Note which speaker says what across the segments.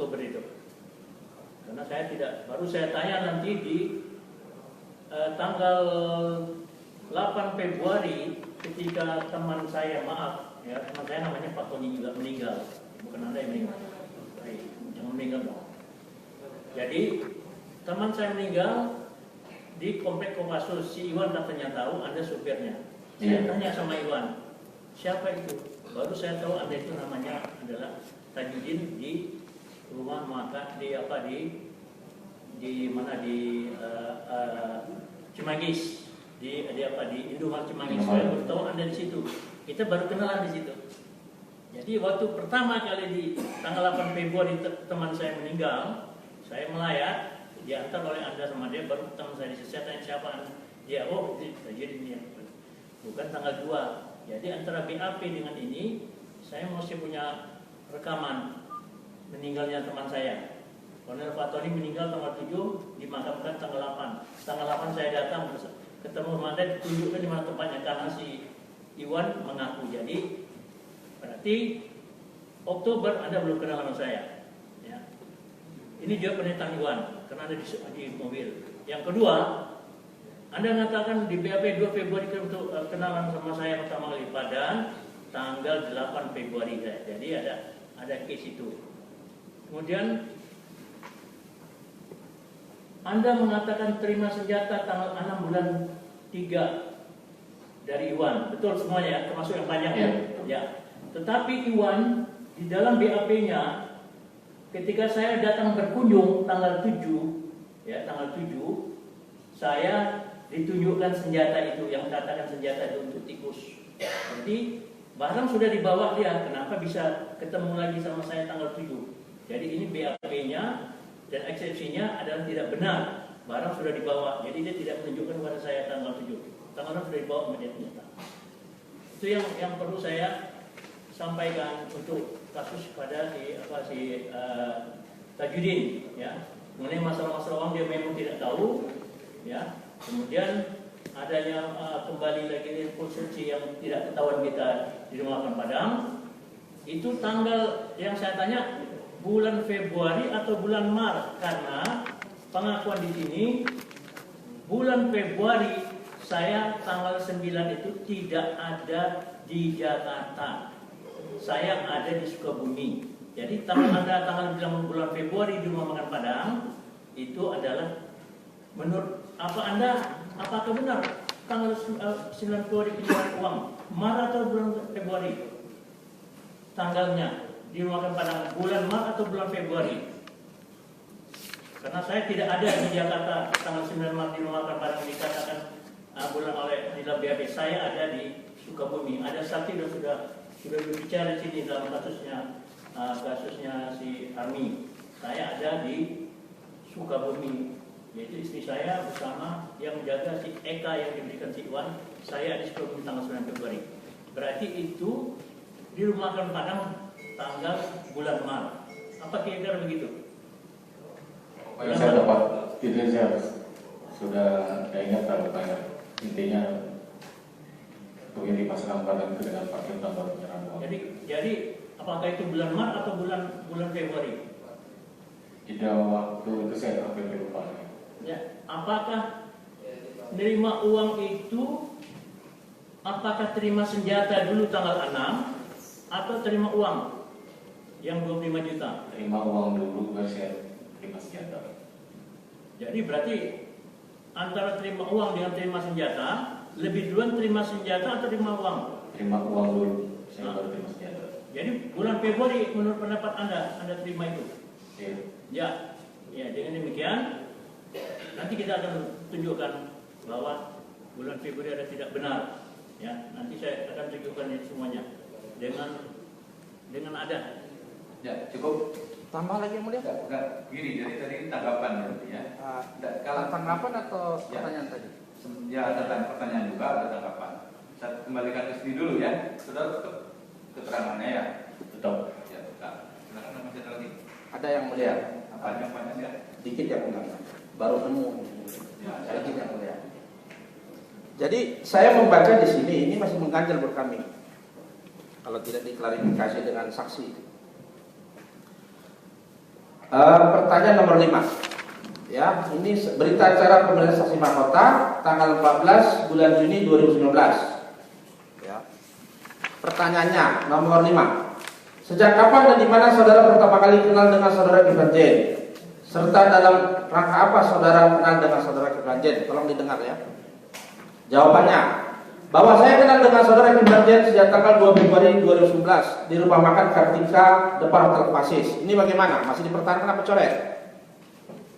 Speaker 1: Oktober itu. Karena saya tidak, baru saya tanya nanti di tanggal 8 Februari ketika teman saya, maaf ya, teman saya namanya Pak Tony juga meninggal, bukan Anda yang meninggal, yang meninggal dong. Jadi teman saya meninggal di komplek Kopassus. Si Iwan katanya tahu, Anda supirnya. Saya tanya sama Iwan, siapa itu? Baru saya tahu Anda itu namanya adalah Tajudin di rumah makan di apa di mana di Cimanggis, di apa di Indomaret Cimanggis. Saya baru tahu Anda di situ. Kita baru kenalan di situ. Jadi waktu pertama kali di tanggal 8 Februari teman saya meninggal, saya melayat, diantar oleh Anda sama dia, baru teman saya tanya siapa dia. Oh, jadi dia. Bukan tanggal 2. Jadi antara BAP dengan ini, saya masih punya rekaman meninggalnya teman saya. Kolonel Fatoni meninggal tanggal 7, dimakamkan tanggal 8. Tanggal 8 saya datang ketemu Manda, ditunjukkan di mana tempatnya karena si Iwan mengaku. Jadi berarti Oktober Anda belum kenal sama saya. Ya. Ini juga pernyataan Iwan karena ada di mobil. Yang kedua, Anda mengatakan di BAP 2 Februari untuk kenalan sama saya pertama kali pada tanggal 8 Februari. Jadi ada case itu. Kemudian Anda mengatakan terima senjata tanggal 6 bulan 3 dari Iwan. Betul semuanya, termasuk yang panjang ya. Ya. Tetapi Iwan di dalam BAP-nya ketika saya datang berkunjung tanggal 7, ya tanggal 7, saya ditunjukkan senjata itu, yang katakan senjata itu untuk tikus. Jadi barang sudah dibawa dia, kenapa bisa ketemu lagi sama saya tanggal 7? Jadi ini BAP-nya dan eksepsinya adalah tidak benar. Barang sudah dibawa, jadi dia tidak menunjukkan kepada saya tanggal 7. Tanggal 6 sudah dibawa sama dia ternyata. Itu yang perlu saya sampaikan untuk kasus pada si Tajudin, ya. Mengenai masalah-masalah uang dia memang tidak tahu, ya. Kemudian adanya kembali lagi konstruksi yang tidak ketahuan kita di rumah makan Padang. Itu tanggal yang saya tanya bulan Februari atau bulan Maret, karena pengakuan di sini bulan Februari saya tanggal 9 itu tidak ada di Jakarta. Saya ada di Sukabumi. Jadi tanggal bulan Februari di rumah makan Padang itu adalah menurut apakah benar tanggal 9 Februari penjualan uang Maret atau bulan Februari? Tanggalnya di rumah makan Padang bulan Maret atau bulan Februari? Karena saya tidak ada di Jakarta tanggal 9 Maret di rumah makan Padang dikatakan bulan oleh di dalam BAP. Saya ada di Sukabumi. Ada saksi sudah berbicara di sini dalam kasusnya si Army. Saya ada di Sukabumi. Yaitu istri saya bersama yang menjaga si Eka yang diberikan si Iwan. Saya di Sukabumi tanggal 9 Februari. Berarti itu di rumah makan Padang tanggal bulan Maret. Apa kira-kira begitu?
Speaker 2: Yang saya dapat itu saya sudah ingat kalau tanya intinya begini pasang Padang itu dengan Pak Kim tanggal penyerahan uang.
Speaker 1: Jadi apakah itu bulan Maret atau bulan Februari?
Speaker 2: Jeda waktu itu saya hampir lupa.
Speaker 1: Ya, apakah nerima uang itu, apakah terima senjata dulu tanggal 6 atau terima uang yang 25 juta?
Speaker 2: Terima uang dulu, baru saya terima senjata.
Speaker 1: Jadi berarti antara terima uang dengan terima senjata, lebih duluan terima senjata atau terima uang?
Speaker 2: Terima uang dulu, saya baru terima senjata.
Speaker 1: Jadi bulan Februari menurut pendapat Anda terima itu?
Speaker 2: Iya.
Speaker 1: Ya, dengan demikian nanti kita akan tunjukkan bahwa bulan Februari ada tidak benar. Ya, nanti saya akan tunjukkan itu semuanya dengan ada. Ya, cukup.
Speaker 3: Tambah lagi yang mulia?
Speaker 1: Enggak, gini, jadi tadi tanggapan ya.
Speaker 3: Kalau tanggapan atau
Speaker 1: ya,
Speaker 3: pertanyaan tadi?
Speaker 1: Ya, ada pertanyaan juga, ada tanggapan. Saya kembalikan ke sini dulu ya. Sudah tutup keterangannya ya.
Speaker 2: Tutup.
Speaker 1: Ya, silakan masih ada lagi.
Speaker 3: Ada yang mulia?
Speaker 1: Apa yang panjang ya?
Speaker 3: Dikit ya mulia. Baru nemu.
Speaker 1: Ya,
Speaker 3: Dikit ya mulia. Jadi saya membaca di sini ini masih mengganjal buat kami. Kalau tidak diklarifikasi dengan saksi. Pertanyaan nomor 5. Ya, ini berita acara pemilihan saksi mahkota tanggal 14 bulan Juni 2019. Ya. Pertanyaannya nomor 5. Sejak kapan dan di mana saudara pertama kali kenal dengan saudara Kiflan Zain? Serta dalam rangka apa saudara kenal dengan saudara Kiflan Zain? Tolong didengar ya. Jawabannya, bahwa saya kenal dengan saudara Kiflan Zain sejak tanggal 2 Februari 2019 di rumah makan Kartika depan Hotel Pasis. Ini bagaimana? Masih dipertahankan apa coret?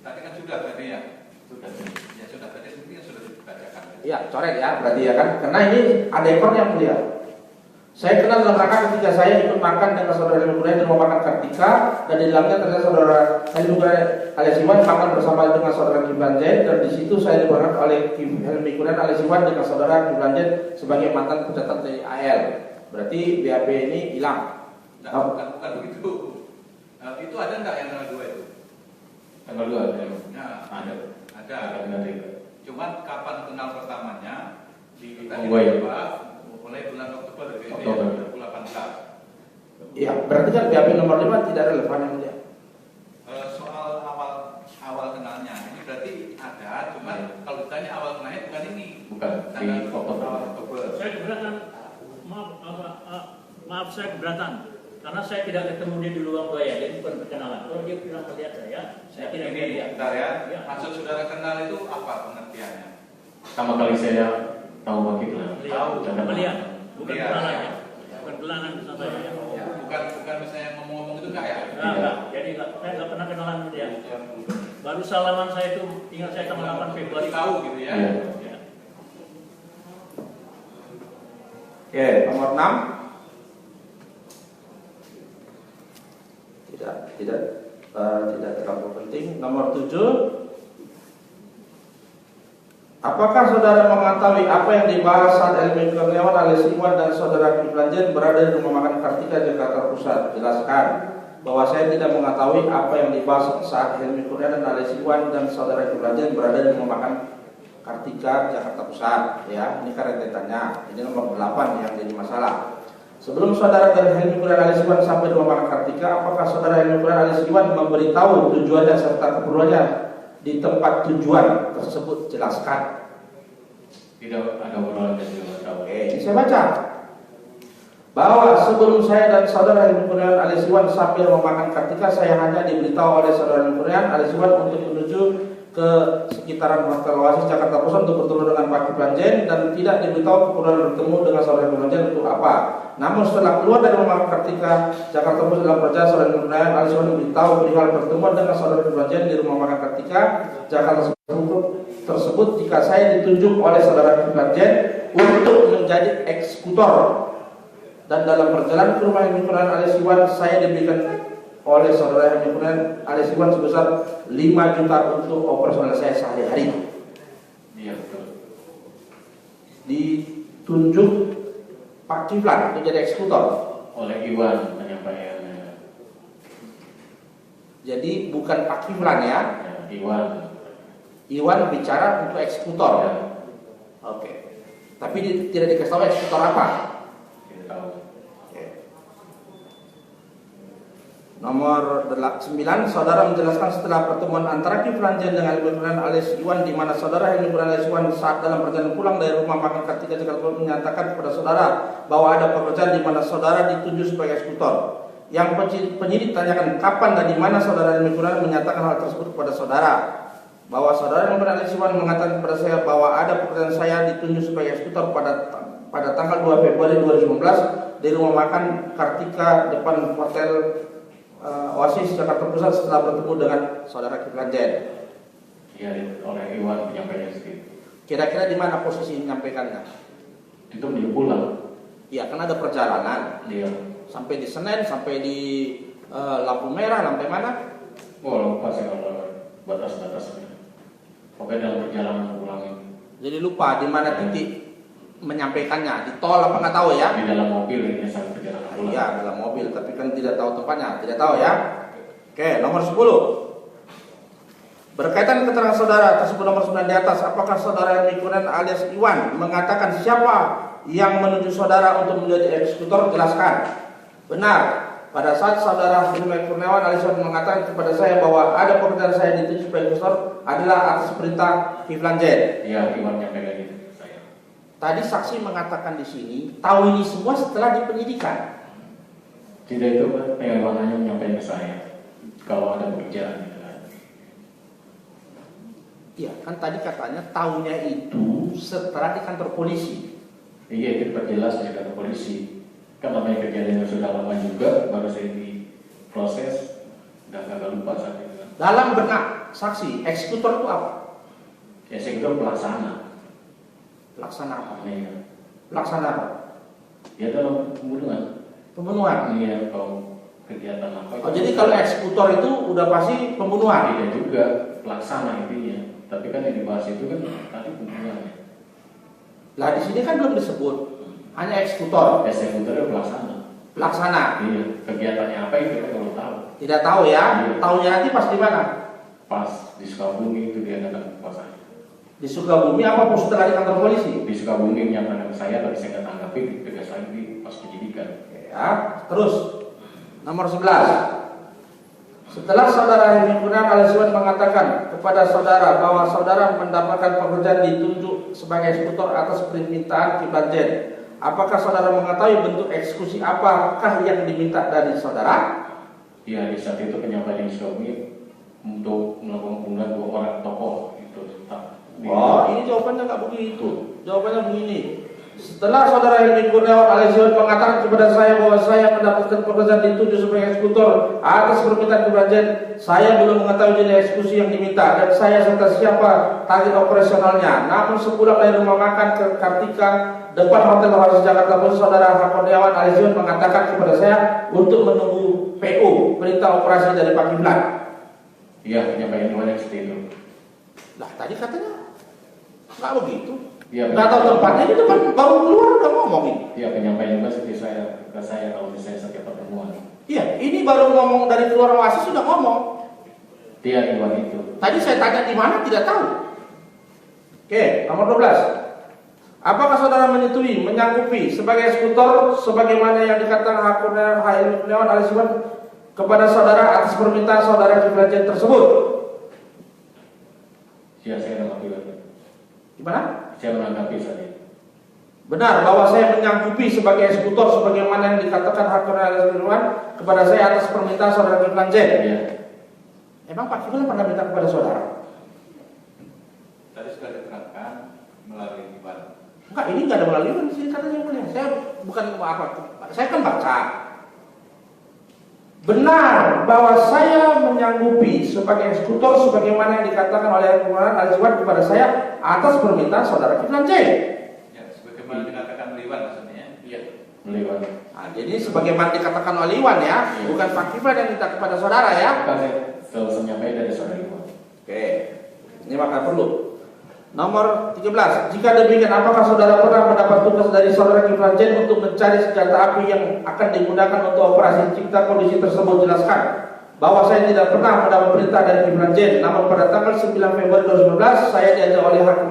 Speaker 4: Tadi kan sudah tadi ya. Sudah. Ya sudah tadi sebenarnya sudah dibacakan.
Speaker 3: Iya, coret ya, berarti ya kan? Karena ini ada ekor yang mulia. Saya kenal dalam rangka ketika saya ikut makan dengan saudara Helmi Kurniawan di rumah makan Kartika, dan di dalamnya ternyata saudara Helmi Kurniawan alias Iwan makan bersama dengan saudara Kiflan Zain, dan di situ saya diperankan oleh Helmi Kurniawan alias Iwan dengan saudara Kiflan Zain sebagai mantan pejabat TNI AL. Berarti BAP ini hilang.
Speaker 4: Nah, bukan begitu. Itu ada enggak yang tanggal 2 itu?
Speaker 2: Tanggal 2 ada.
Speaker 4: Nah,
Speaker 2: Ada.
Speaker 4: ada.
Speaker 2: Benar itu.
Speaker 4: Cuman kapan kenal pertamanya? Di kita
Speaker 2: Mulai.
Speaker 4: mulai bulan Oktober gitu
Speaker 2: Oktober.
Speaker 4: ya, 2018.
Speaker 3: Iya, berarti kan BAP nomor 5 tidak relevan yang mulia.
Speaker 4: Soal awal kenalnya ini berarti ada, cuman kalau ditanya awal kenalnya bukan ini.
Speaker 2: Bukan di
Speaker 4: Tanggal
Speaker 2: Oktober.
Speaker 4: awal Oktober.
Speaker 1: Saya keberatan, maaf saya keberatan, karena saya tidak ketemu dia di luar ya, jadi bukan perkenalan. Kalau dia bilang melihat saya tidak
Speaker 4: Ini
Speaker 1: melihat.
Speaker 4: bentar ya.
Speaker 1: Ya.
Speaker 4: Maksud saudara kenal itu apa pengertiannya?
Speaker 2: Pertama kali saya tahu Pak Kiflan.
Speaker 4: Tahu.
Speaker 1: Melihat, bukan
Speaker 4: Melihat.
Speaker 1: kenalan ya, bukan kenalan sama saya.
Speaker 4: Ya, bukan misalnya ngomong-ngomong itu enggak ya?
Speaker 1: Enggak, jadi saya nggak pernah kenalan sama dia. Baru salaman saya itu, ingat saya tanggal 8 Februari.
Speaker 4: Tahu gitu ya.
Speaker 2: Iya.
Speaker 1: Ya.
Speaker 3: Oke, nomor 6. Tidak terlalu penting. Nomor 7. Apakah saudara mengetahui apa yang dibahas saat Helmi Kurniawan alias Iwan dan saudara Kiflan Zain berada di rumah makan Kartika Jakarta Pusat? Jelaskan bahwa saya tidak mengetahui apa yang dibahas saat Helmi Kurniawan alias Iwan dan saudara Kiflan Zain berada di rumah makan Kartika Jakarta Pusat. Ya, ini kan rentetannya. Ini nomor 8 yang jadi masalah. Sebelum saudara dan Helmi Kurniawan alias Iwan sampai di rumah makan Kartika, apakah saudara Helmi Kurniawan alias Iwan memberitahu tujuannya serta keperluannya di tempat tujuan tersebut? Jelaskan.
Speaker 2: Tidak ada obrolan dan tidak tahu.
Speaker 3: Oke, ini saya baca bahwa sebelum saya dan saudara Helmi Kurniawan alias Iwan sampai memakan Kartika, saya hanya diberitahu oleh saudara Helmi Kurniawan alias Iwan untuk menuju ke sekitaran Hotel Oasis Jakarta Pusat untuk bertemu dengan Pak Kiflan Zain, dan tidak diberitahu keperluan bertemu dengan saudara Kiflan Zain untuk apa. Namun setelah keluar dari rumah Kartika Jakarta Pusat dalam perjalanan, saudara Helmi Kurniawan alias Iwan diberitahu perihal pertemuan dengan saudara Kiflan Zain di rumah makan Kartika Jakarta tersebut jika saya ditunjuk oleh saudara Kiflan Zain untuk menjadi eksekutor, dan dalam perjalanan ke rumah Helmi Kurniawan alias Iwan saya diberikan oleh saudara Helmi Kurniawan alias Iwan sebesar 5 juta untuk operasional saya sehari-hari.
Speaker 2: Iya betul.
Speaker 3: Ditunjuk Pak Kiflan untuk jadi eksekutor.
Speaker 2: Oleh Iwan penyampaiannya.
Speaker 3: Jadi bukan Pak Kiflan ya.
Speaker 2: Ya, Iwan.
Speaker 3: Iwan bicara untuk eksekutor.
Speaker 2: Ya,
Speaker 3: Oke. Tapi tidak dikasih tahu eksekutor apa.
Speaker 2: tidak tahu.
Speaker 3: Oke. Nomor 9, saudara menjelaskan setelah pertemuan antara Kiflan Zain dengan Helmi Kurniawan alias Iwan, di mana saudara Helmi Kurniawan alias Iwan saat dalam perjalanan pulang dari rumah makan Kartika Jakarta Pusat menyatakan kepada saudara bahwa ada pekerjaan di mana saudara ditunjuk sebagai eksekutor. Yang penyidik tanyakan kapan dan di mana saudara Helmi Kurniawan menyatakan hal tersebut kepada saudara. Bahwa saudara Helmi Kurniawan alias Iwan mengatakan kepada saya bahwa ada pekerjaan saya ditunjuk sebagai eksekutor pada tanggal 2 Februari 2019 di rumah makan Kartika depan Hotel Oasis Jakarta Pusat setelah bertemu dengan saudara Kiflan Zain.
Speaker 2: Iya, oleh Iwan menyampaikan seperti.
Speaker 3: Kira-kira di mana posisi menyampaikannya?
Speaker 2: Itu menuju pulang.
Speaker 3: Iya, kan ada perjalanan
Speaker 2: Dia.
Speaker 3: sampai di Senen, sampai di lampu merah, sampai mana?
Speaker 2: Oh, lupa saya kalau batas-batasnya. Pokoknya dalam perjalanan pulang ini.
Speaker 3: Jadi lupa di mana titik menyampaikannya, di tol apa nggak tahu ya?
Speaker 2: Di dalam mobil ini sampai perjalanan pulang.
Speaker 3: Iya, dalam mobil, tapi kan tidak tahu tempatnya, tidak tahu ya. Oke, nomor 10. Berkaitan keterangan saudara tersebut nomor 9 di atas, apakah saudara Helmi Kurniawan alias Iwan mengatakan siapa yang menuju saudara untuk menjadi eksekutor? Jelaskan. Benar. pada saat saudara Firman Kurniawan Aliswan mengatakan kepada saya bahwa ada pekerjaan saya dituju sebagai eksekutor adalah atas perintah Kiflan Zen.
Speaker 2: Iya, Iwan nyampaikan itu ke saya.
Speaker 3: Tadi saksi mengatakan di sini tahu ini semua setelah di penyidikan.
Speaker 2: Tidak, itu Pak, Iwan hanya menyampaikan ke saya kalau ada pekerjaan gitu kan.
Speaker 3: Iya, kan tadi katanya tahunya itu setelah di kantor polisi.
Speaker 2: Iya, itu perjelas di kantor polisi. Kan namanya kejadian yang sudah lama juga, baru saya diproses, dan agak lupa saat itu.
Speaker 3: Dalam benak saksi, eksekutor itu apa?
Speaker 2: Eksekutor pelaksana.
Speaker 3: Pelaksana apa?
Speaker 2: Iya.
Speaker 3: Pelaksana apa?
Speaker 2: Ya dalam pembunuhan.
Speaker 3: Pembunuhan.
Speaker 2: Iya, kalau kegiatan apa?
Speaker 3: Oh, jadi kalau eksekutor itu udah pasti pembunuhan.
Speaker 2: Tidak juga, pelaksana intinya. Tapi kan yang dibahas itu kan tadi pembunuhan.
Speaker 3: Lah di sini kan belum disebut. Hanya eksekutor.
Speaker 2: Eksekutor pelaksana.
Speaker 3: Pelaksana.
Speaker 2: Iya, kegiatannya apa itu kan kalau tahu.
Speaker 3: Tidak tahu ya.
Speaker 2: Iya.
Speaker 3: Tahunya nanti pas di mana?
Speaker 2: Pas di Sukabumi itu dia datang ke kos saya.
Speaker 3: Di Sukabumi apa setelah di kantor polisi?
Speaker 2: Di Sukabumi menyatakan ke saya, tapi saya nggak tanggapi, tegas lagi di pas penyidikan.
Speaker 3: Ya, terus nomor 11. Setelah saudara Hemi Kurniawan Aliswan mengatakan kepada saudara bahwa saudara mendapatkan pekerjaan ditunjuk sebagai eksekutor atas permintaan Kiflan Zen, apakah saudara mengetahui bentuk eksekusi apakah yang diminta dari saudara?
Speaker 2: Iya, di saat itu penyampaian di Sukabumi untuk melakukan pembunuhan 2 orang tokoh itu tetap.
Speaker 3: Oh, ini jawabannya nggak begitu. Jawabannya begini. Setelah saudara Hemi Kurniawan Aliswan mengatakan kepada saya bahwa saya mendapatkan pekerjaan dituju sebagai eksekutor atas permintaan Kiflan Zen, saya belum mengetahui jenis eksekusi yang diminta dan saya serta siapa target operasionalnya. Namun sepulang dari rumah makan ke Kartika depan Hotel Oasis Jakarta Pusat, saudara Kurniawan Aliswan mengatakan kepada saya untuk menunggu PO, perintah operasi dari Pak Kiflan.
Speaker 2: Iya, penyampaian Iwan yang seperti itu.
Speaker 3: Lah tadi katanya nggak begitu.
Speaker 2: Iya,
Speaker 3: Nggak tahu tempatnya itu kan baru keluar udah ngomong ini.
Speaker 2: Iya, penyampaian Iwan seperti saya ke saya kalau misalnya setiap pertemuan.
Speaker 3: Iya, ini baru ngomong dari keluar Oasis sudah ngomong.
Speaker 2: Dia Iwan itu.
Speaker 3: Tadi saya tanya di mana tidak tahu. Oke, nomor 12. Apakah saudara menyetujui, menyanggupi sebagai eksekutor sebagaimana yang dikatakan Hemi Kurniawan Aliswan kepada saudara atas permintaan saudara Kiflan Zen tersebut?
Speaker 2: Iya, saya menanggapi.
Speaker 3: Gimana?
Speaker 2: Saya menanggapi saat itu.
Speaker 3: Benar bahwa saya menyanggupi sebagai eksekutor sebagaimana yang dikatakan Aliswan kepada saya atas permintaan saudara Kiflan Zen.
Speaker 2: Iya.
Speaker 3: Emang Pak Kiflan pernah minta kepada saudara?
Speaker 4: Tadi sudah diterangkan melalui Iwan.
Speaker 3: Enggak, ini nggak ada melalui di sini katanya yang mulia. Saya bukan apa, saya kan baca. Benar bahwa saya menyanggupi sebagai eksekutor sebagaimana yang dikatakan oleh Aliswan kepada saya atas permintaan saudara Kiflan Zen.
Speaker 4: Ya, sebagaimana dikatakan oleh Iwan maksudnya.
Speaker 2: Iya, Iwan.
Speaker 3: Nah, jadi sebagaimana dikatakan oleh Iwan ya, bukan Pak Kiflan yang minta kepada saudara ya.
Speaker 2: Bukan, saya selalu menyampaikan dari saudara Iwan.
Speaker 3: Oke, ini maka perlu. Nomor 13. Jika demikian, apakah saudara pernah mendapat tugas dari saudara Kiflan Zen untuk mencari senjata api yang akan digunakan untuk operasi cipta kondisi tersebut? Jelaskan bahwa saya tidak pernah mendapat perintah dari Kiflan Zen. Namun pada tanggal 9 Februari 2019 saya diajak oleh Hakim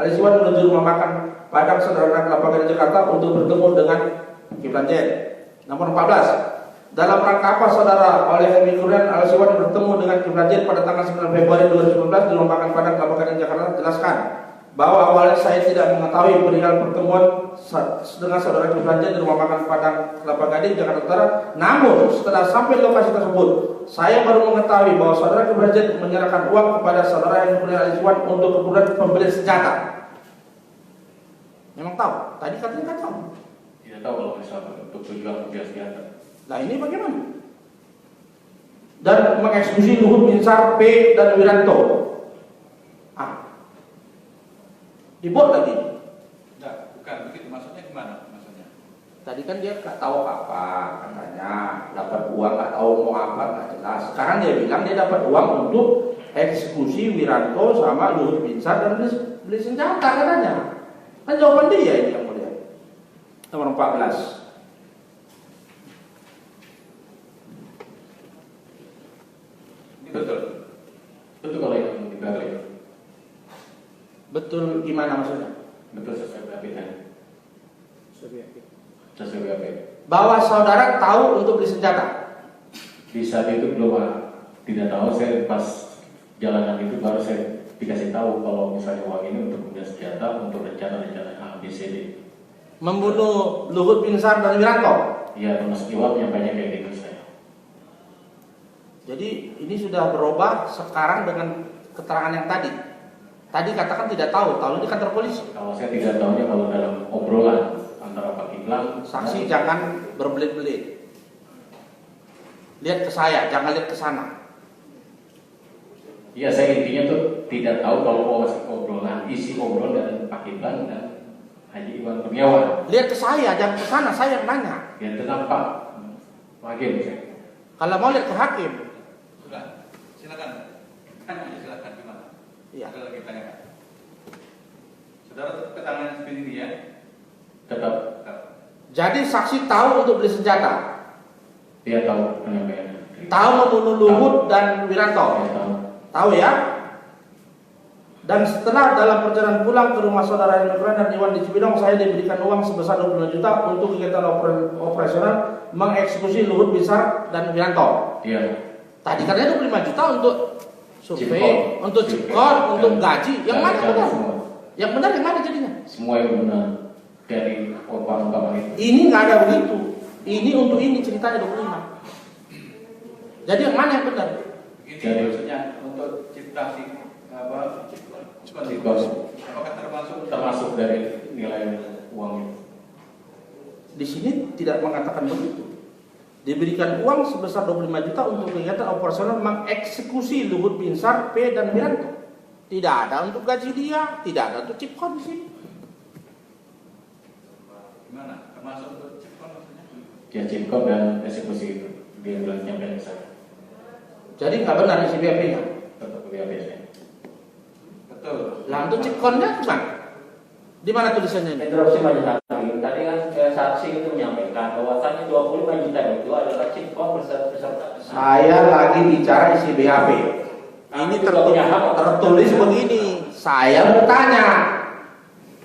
Speaker 3: Aliswan menuju rumah makan Padang Sederhana Kelapa Gading Jakarta untuk bertemu dengan Kiflan Zen. Nomor 14. Dalam rangka apa saudara oleh Hemi Kurniawan Aliswan bertemu dengan Kiflan Zen pada tanggal 9 Februari 2019 di rumah makan Padang Kelapa Gading Jakarta? Jelaskan bahwa awalnya saya tidak mengetahui perihal pertemuan dengan saudara Kiflan Zen di rumah makan Padang Kelapa Gading Jakarta Utara. Namun setelah sampai lokasi tersebut, saya baru mengetahui bahwa saudara Kiflan Zen menyerahkan uang kepada saudara Hemi Kurniawan Aliswan untuk keperluan pembelian senjata. Memang tahu? Tadi katanya nggak tahu.
Speaker 2: Tidak tahu kalau misalnya untuk tujuan pembelian senjata.
Speaker 3: Nah ini bagaimana? Dan mengeksekusi Luhut Binsar, P dan Wiranto. Dibuat lagi.
Speaker 4: Enggak, bukan begitu. Maksudnya gimana? Maksudnya?
Speaker 3: Tadi kan dia nggak tahu apa katanya, dapat uang nggak tahu mau apa nggak jelas. Sekarang dia bilang dia dapat uang untuk eksekusi Wiranto sama Luhut Binsar dan beli senjata katanya. Kan jawaban dia ini yang mulia. Nomor 14.
Speaker 2: Betul. Betul kalau yang di BAP.
Speaker 3: Betul gimana maksudnya?
Speaker 2: Betul sesuai BAP tadi. Sesuai BAP.
Speaker 3: Bahwa saudara tahu untuk beli senjata.
Speaker 2: Di saat itu belum, tidak tahu. Saya pas jalanan itu baru saya dikasih tahu kalau misalnya uang ini untuk kemudian senjata untuk rencana-rencana A, B, C, D.
Speaker 3: Membunuh Luhut Binsar dan Wiranto.
Speaker 2: Iya, termasuk Iwan yang banyak kayak gitu saya.
Speaker 3: Jadi ini sudah berubah sekarang dengan keterangan yang tadi. Tadi katakan tidak tahu di kantor polisi.
Speaker 2: Kalau saya tidak tahunya kalau dalam obrolan antara Pak Kiplan,
Speaker 3: Saksi jangan berbelit-belit. Lihat ke saya, jangan lihat ke sana.
Speaker 2: iya, saya intinya tuh tidak tahu kalau obrolan, isi obrolan dari Pak Kiplan dan Haji Iwan Kurniawan.
Speaker 3: Lihat ke saya, jangan ke sana, saya yang nanya.
Speaker 2: Ya tentang Pak Hakim saya.
Speaker 3: Kalau mau lihat ke hakim.
Speaker 4: Sudah, silakan. Silakan gimana?
Speaker 3: Iya.
Speaker 4: Saudara lagi tanya. Saudara keterangan seperti ini ya?
Speaker 2: Tetap
Speaker 3: Jadi saksi tahu untuk beli senjata.
Speaker 2: dia tahu penyampaiannya.
Speaker 3: Tahu membunuh Luhut dan Wiranto.
Speaker 2: Dia tahu.
Speaker 3: Tahu ya? Dan setelah dalam perjalanan pulang ke rumah saudara Nukran dan Iwan di Cibinong, saya diberikan uang sebesar 25 juta untuk kegiatan operasional mengeksekusi Luhut Binsar dan Wiranto.
Speaker 2: Iya.
Speaker 3: Tadi katanya 25 juta untuk survei,
Speaker 2: Cipkor.
Speaker 3: untuk cipkor, untuk gaji. Yang mana benar?
Speaker 2: Semua.
Speaker 3: Yang benar yang mana jadinya?
Speaker 2: Semua yang benar dari umpama itu.
Speaker 3: Ini nggak ada begitu. Ini untuk ini ceritanya 25. Jadi yang mana yang benar?
Speaker 4: Ini
Speaker 2: Jadi-
Speaker 4: maksudnya untuk cipta apa?
Speaker 2: Cipkor.
Speaker 4: Apakah
Speaker 2: Termasuk dari nilai uang itu.
Speaker 3: Di sini tidak mengatakan begitu. Diberikan uang sebesar 25 juta untuk kegiatan operasional mengeksekusi Luhut Binsar, P dan Wiranto. Tidak ada untuk gaji dia, tidak ada untuk cipkor di sini.
Speaker 4: gimana? Termasuk untuk cipta maksudnya?
Speaker 2: Ya Cipkor dan eksekusi itu. Dia bilang nyampein ke saya.
Speaker 3: Jadi nggak benar isi BAP-nya.
Speaker 2: Tetap dia biasanya.
Speaker 4: Betul.
Speaker 3: Lah untuk cipkornya gimana? Di mana tulisannya ini?
Speaker 5: Interupsi majelis hakim. Tadi kan saksi itu menyampaikan bahwasannya 25 juta itu adalah cipkor beserta.
Speaker 3: Saya lagi bicara isi BAP. Ini tertulis begini. Saya bertanya,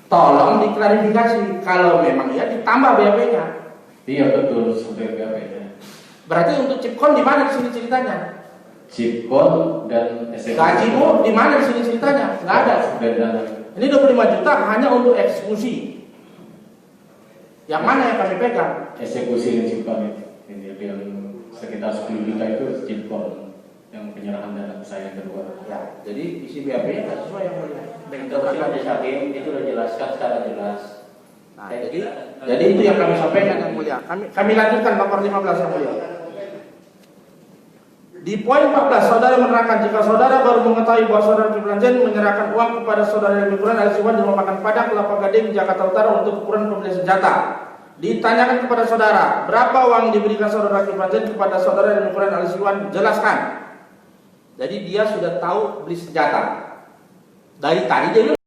Speaker 3: tolong diklarifikasi. Kalau memang ya ditambah BAP-nya.
Speaker 2: Iya betul seperti BAP.
Speaker 3: Berarti untuk cipkon di mana di sini ceritanya?
Speaker 2: Cipkor dan eksekusi.
Speaker 3: Gajimu di mana di sini ceritanya? Nggak ada.
Speaker 2: Dan
Speaker 3: Ini 25 juta hanya untuk eksekusi. Yang mana yang kami pegang?
Speaker 2: eksekusi dan Cipkor itu. Ini yang sekitar 10 juta itu Cipkor yang penyerahan dana saya yang kedua.
Speaker 3: Ya, jadi isi BAP nggak sesuai yang mulia.
Speaker 5: Interupsi majelis hakim itu sudah jelaskan secara jelas.
Speaker 3: Nah, jadi itu yang kami sampaikan yang mulia. Kami lanjutkan nomor 15 yang mulia. Di poin 14, saudara menerangkan jika saudara baru mengetahui bahwa saudara Kiflan Zain menyerahkan uang kepada saudara yang Quran Al-Siwan di rumah makan Padang, Kelapa Gading, Jakarta Utara untuk ukuran pembelian senjata. Ditanyakan kepada saudara, berapa uang diberikan saudara Kiflan Zain kepada saudara yang Quran Al-Siwan? Jelaskan. Jadi dia sudah tahu beli senjata. Dari tadi dia bilang